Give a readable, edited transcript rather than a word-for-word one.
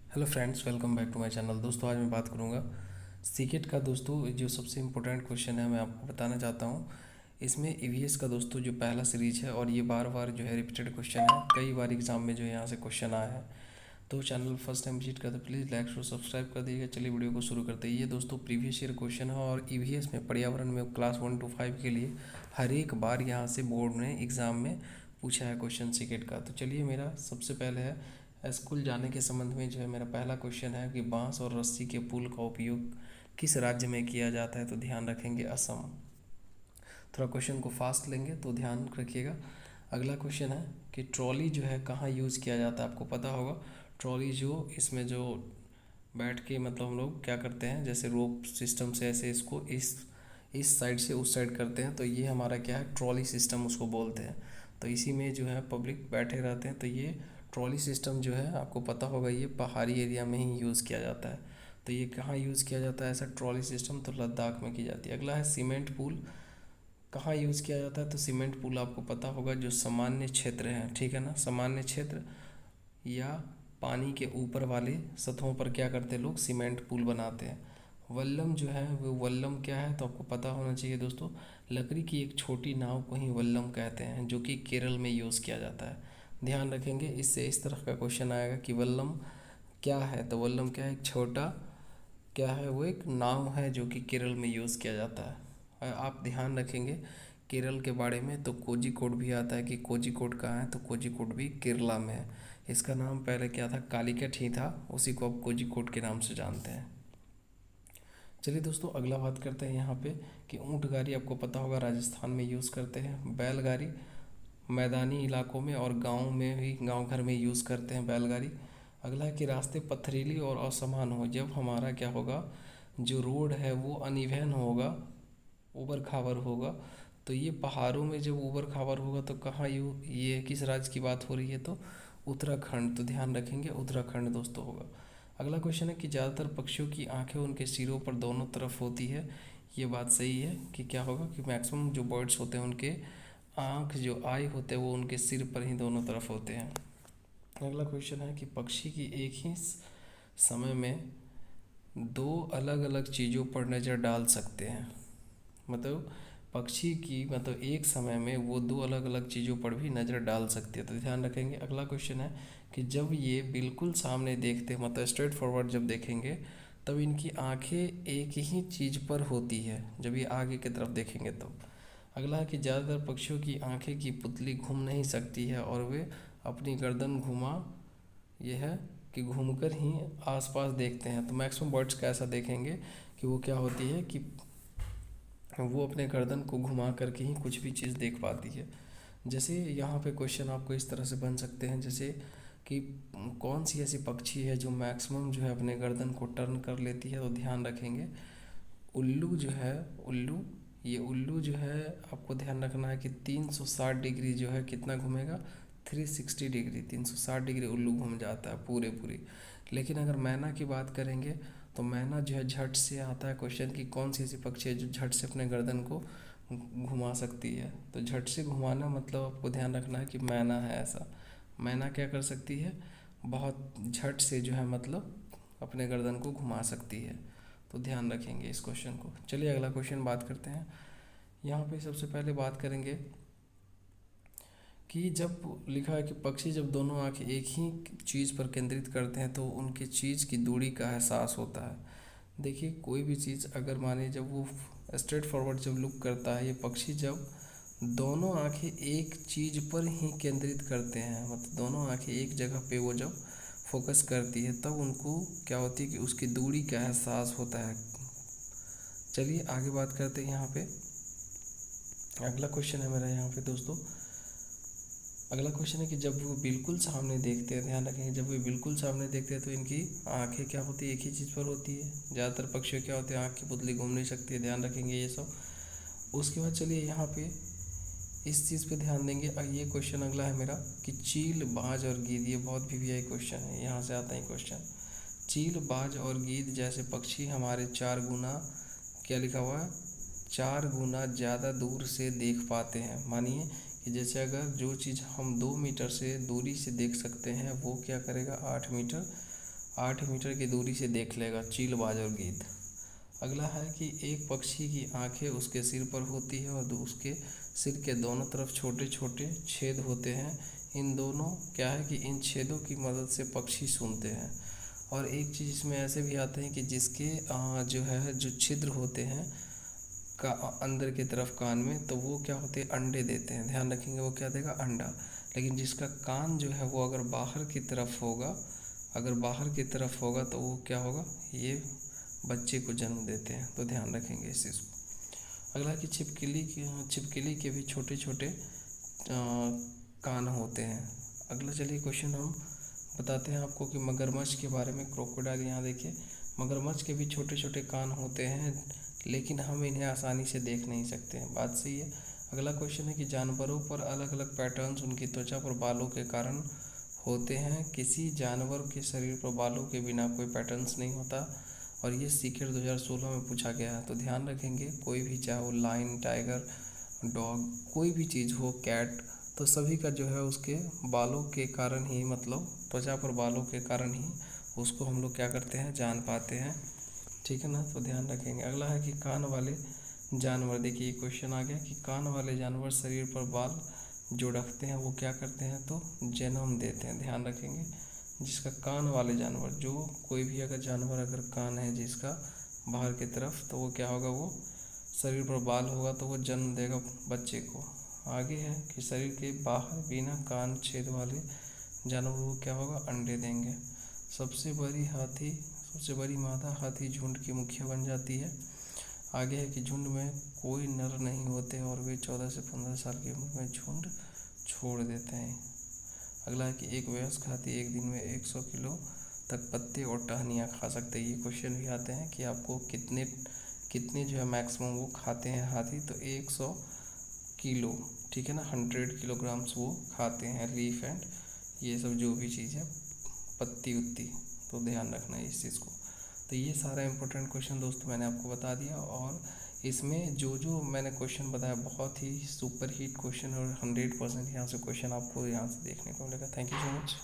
Hello friends, welcome back to my channel. दोस्तों, आज मैं बात करूंगा सीकेट का। दोस्तों, जो सबसे इम्पोर्टेंट क्वेश्चन है मैं आपको बताना चाहता हूं। इसमें ईवीएस का दोस्तों जो पहला सीरीज है, और ये बार बार जो है रिपीटेड क्वेश्चन है, कई बार एग्जाम में जो है यहाँ से क्वेश्चन आया है। तो चैनल फर्स्ट टाइम विजिट करते प्लीज़ लाइक और सब्सक्राइब कर दीजिएगा। चलिए वीडियो को शुरू करते हैं। ये दोस्तों प्रीवियस ईयर क्वेश्चन है, और ईवीएस में पर्यावरण में क्लास 1 to 5 के लिए हर एक बार यहाँ से बोर्ड ने एग्ज़ाम में पूछा है क्वेश्चन सीकेट का। तो चलिए, मेरा सबसे पहले है स्कूल जाने के संबंध में जो है मेरा पहला क्वेश्चन है कि बांस और रस्सी के पुल का उपयोग किस राज्य में किया जाता है। तो ध्यान रखेंगे असम। थोड़ा क्वेश्चन को फास्ट लेंगे तो ध्यान रखिएगा। अगला क्वेश्चन है कि ट्रॉली जो है कहाँ यूज़ किया जाता है। आपको पता होगा ट्रॉली जो इसमें जो बैठ के मतलब हम लोग क्या करते हैं, जैसे रोप सिस्टम से ऐसे इसको इस साइड से उस साइड करते हैं, तो ये हमारा क्या है, ट्रॉली सिस्टम उसको बोलते हैं। तो इसी में जो है पब्लिक बैठे रहते हैं। तो ये ट्रॉली सिस्टम जो है आपको पता होगा ये पहाड़ी एरिया में ही यूज़ किया जाता है। तो ये कहाँ यूज़ किया जाता है ऐसा ट्रॉली सिस्टम, तो लद्दाख में की जाती है। अगला है सीमेंट पुल कहाँ यूज़ किया जाता है। तो सीमेंट पुल आपको पता होगा जो सामान्य क्षेत्र है, ठीक है ना, सामान्य क्षेत्र या पानी के ऊपर वाले सतहों पर क्या करते हैं लोग, सीमेंट पुल बनाते हैं। वल्लम जो है वो वल्लम क्या है, तो आपको पता होना चाहिए दोस्तों, लकड़ी की एक छोटी नाव को ही वल्लम कहते हैं, जो कि केरल में यूज़ किया जाता है। ध्यान रखेंगे, इससे इस तरह का क्वेश्चन आएगा कि वल्लम क्या है। तो वल्लम क्या है, एक छोटा क्या है, वो एक नाव है जो कि केरल में यूज़ किया जाता है। आप ध्यान रखेंगे केरल के बारे में, तो कोझिकोड भी आता है कि कोझिकोड कहाँ है, तो कोझिकोड भी केरला में है। इसका नाम पहले क्या था, कालिकट ही था, उसी को अब कोझिकोड के नाम से जानते हैं। चलिए दोस्तों, अगला बात करते हैं यहाँ पे कि ऊँट गाड़ी आपको पता होगा राजस्थान में यूज़ करते हैं। बैलगाड़ी मैदानी इलाकों में और गाँव में भी, गाँव घर में यूज़ करते हैं बैलगाड़ी। अगला है कि रास्ते पथरीली और असमान हो, जब हमारा क्या होगा, जो रोड है वो अनइवन होगा, ऊबड़ खाबड़ होगा। तो ये पहाड़ों में जब ऊबड़ खाबड़ होगा तो कहाँ ये किस राज्य की बात हो रही है, तो उत्तराखंड। तो ध्यान रखेंगे उत्तराखंड दोस्तों होगा। अगला क्वेश्चन है कि ज़्यादातर पक्षियों की आंखें उनके सिरों पर दोनों तरफ होती है। ये बात सही है कि क्या होगा कि मैक्सिमम जो बर्ड्स होते हैं उनके आँख जो आई होते हैं वो उनके सिर पर ही दोनों तरफ होते हैं। अगला क्वेश्चन है कि पक्षी की एक ही समय में दो अलग अलग चीज़ों पर नज़र डाल सकते हैं। मतलब पक्षी की मतलब एक समय में वो दो अलग अलग चीज़ों पर भी नज़र डाल सकती है। तो ध्यान रखेंगे। अगला क्वेश्चन है कि जब ये बिल्कुल सामने देखते हैं, मतलब स्ट्रेट फॉरवर्ड जब देखेंगे, तब इनकी आंखें एक ही चीज़ पर होती है, जब ये आगे की तरफ देखेंगे तब। अगला है कि ज़्यादातर पक्षियों की आंखें की पुतली घूम नहीं सकती है, और वे अपनी गर्दन घुमा, यह है कि घूमकर ही आसपास देखते हैं। तो मैक्सिमम बर्ड्स का ऐसा देखेंगे कि वो क्या होती है कि वो अपने गर्दन को घुमा करके ही कुछ भी चीज़ देख पाती है। जैसे यहाँ पे क्वेश्चन आपको इस तरह से बन सकते हैं, जैसे कि कौन सी ऐसी पक्षी है जो मैक्सिमम जो है अपने गर्दन को टर्न कर लेती है। तो ध्यान रखेंगे उल्लू जो है, उल्लू, ये उल्लू जो है आपको ध्यान रखना है कि 360 डिग्री जो है कितना घूमेगा, 360 डिग्री, 360 डिग्री उल्लू घूम जाता है पूरे पूरी। लेकिन अगर मैना की बात करेंगे तो मैना जो है झट से आता है क्वेश्चन कि कौन सी ऐसी पक्षी है जो झट से अपने गर्दन को घुमा सकती है। तो झट से घुमाना मतलब आपको ध्यान रखना है कि मैना है ऐसा। मैना क्या कर सकती है, बहुत झट से जो है मतलब अपने गर्दन को घुमा सकती है। तो ध्यान रखेंगे इस क्वेश्चन को। चलिए अगला क्वेश्चन बात करते हैं। यहाँ पे सबसे पहले बात करेंगे कि जब लिखा है कि पक्षी जब दोनों आंखें एक ही चीज़ पर केंद्रित करते हैं तो उनकी चीज़ की दूरी का एहसास होता है। देखिए कोई भी चीज़ अगर माने जब वो स्ट्रेट फॉरवर्ड जब लुक करता है, ये पक्षी जब दोनों आंखें एक चीज़ पर ही केंद्रित करते हैं, मतलब दोनों आंखें एक जगह पे वो जब फोकस करती है तब उनको क्या होती है कि उसकी दूरी का एहसास होता है। चलिए आगे बात करते हैं यहाँ पे। अगला क्वेश्चन है मेरा यहाँ पे दोस्तों, अगला क्वेश्चन है कि जब वो बिल्कुल सामने देखते हैं, ध्यान रखेंगे जब वो बिल्कुल सामने देखते हैं तो इनकी आंखें क्या होती है, एक ही चीज़ पर होती है। ज़्यादातर पक्षियों क्या होते हैं, आँख की पुतली घूम नहीं सकती है, ध्यान रखेंगे ये सब। उसके बाद चलिए यहाँ पे इस चीज़ पे ध्यान देंगे। ये क्वेश्चन अगला है मेरा कि चील, बाज और गीद, ये बहुत वीवीआई क्वेश्चन है, यहाँ से आता है क्वेश्चन। चील, बाज और गीद जैसे पक्षी हमारे 4 गुना, क्या लिखा हुआ है, 4 गुना ज़्यादा दूर से देख पाते हैं। मानिए कि जैसे अगर जो चीज़ हम 2 मीटर से दूरी से देख सकते हैं वो क्या करेगा, 8 मीटर 8 मीटर की दूरी से देख लेगा चील, बाज और गीद। अगला है कि एक पक्षी की आंखें उसके सिर पर होती है और उसके सिर के दोनों तरफ छोटे छोटे छेद होते हैं। इन दोनों क्या है कि इन छेदों की मदद से पक्षी सूंघते हैं। और एक चीज़ इसमें ऐसे भी आते हैं कि जिसके जो है जो छिद्र होते हैं का अंदर की तरफ कान में, तो वो क्या होते हैं, अंडे देते हैं। ध्यान रखेंगे वो क्या देगा, अंडा। लेकिन जिसका कान जो है वो अगर बाहर की तरफ होगा, अगर बाहर की तरफ होगा तो वो क्या होगा, ये बच्चे को जन्म देते हैं। तो ध्यान रखेंगे इस चीज़ को। अगला कि छिपकली के भी छोटे छोटे कान होते हैं। अगला चलिए क्वेश्चन हम बताते हैं आपको कि मगरमच्छ के बारे में। क्रोकोडाइल, यहाँ देखिए मगरमच्छ के भी छोटे छोटे कान होते हैं, लेकिन हम इन्हें आसानी से देख नहीं सकते हैं। बात सही है। अगला क्वेश्चन है कि जानवरों पर अलग अलग पैटर्न्स उनकी त्वचा पर बालों के कारण होते हैं। किसी जानवर के शरीर पर बालों के बिना कोई पैटर्न्स नहीं होता, और ये सीक्रेट 2016 में पूछा गया है। तो ध्यान रखेंगे कोई भी, चाहे वो लाइन, टाइगर, डॉग, कोई भी चीज़ हो, कैट, तो सभी का जो है उसके बालों के कारण ही, मतलब त्वचा पर बालों के कारण ही उसको हम लोग क्या करते हैं, जान पाते हैं। ठीक है ना, तो ध्यान रखेंगे। अगला है कि कान वाले जानवर, देखिए क्वेश्चन आ गया कि कान वाले जानवर शरीर पर बाल जो रखते हैं वो क्या करते हैं, तो जन्म देते हैं। ध्यान रखेंगे जिसका कान वाले जानवर, जो कोई भी अगर जानवर अगर कान है जिसका बाहर की तरफ, तो वो क्या होगा, वो शरीर पर बाल होगा तो वो जन्म देगा बच्चे को। आगे है कि शरीर के बाहर बिना कान छेद वाले जानवर को क्या होगा, अंडे देंगे। सबसे बड़ी मादा हाथी झुंड की मुखिया बन जाती है। आगे है कि झुंड में कोई नर नहीं होते और वे 14 से 15 साल की उम्र में झुंड छोड़ देते हैं। अगला है कि एक वयस्क हाथी एक दिन में 100 किलो तक पत्ते और टहनियाँ खा सकते हैं। ये क्वेश्चन भी आते हैं कि आपको कितने जो है मैक्सिमम वो खाते हैं हाथी, तो 100 किलो, ठीक है ना, 100 किलोग्राम्स वो खाते हैं, लीफ एंड ये सब जो भी चीज़ है, पत्ती उत्ती। तो ध्यान रखना है इस चीज़ को। तो ये सारा इंपॉर्टेंट क्वेश्चन दोस्तों मैंने आपको बता दिया, और इसमें जो मैंने क्वेश्चन बताया बहुत ही सुपर हिट क्वेश्चन, और 100% यहाँ से क्वेश्चन आपको यहाँ से देखने को मिलेगा। Thank you so much.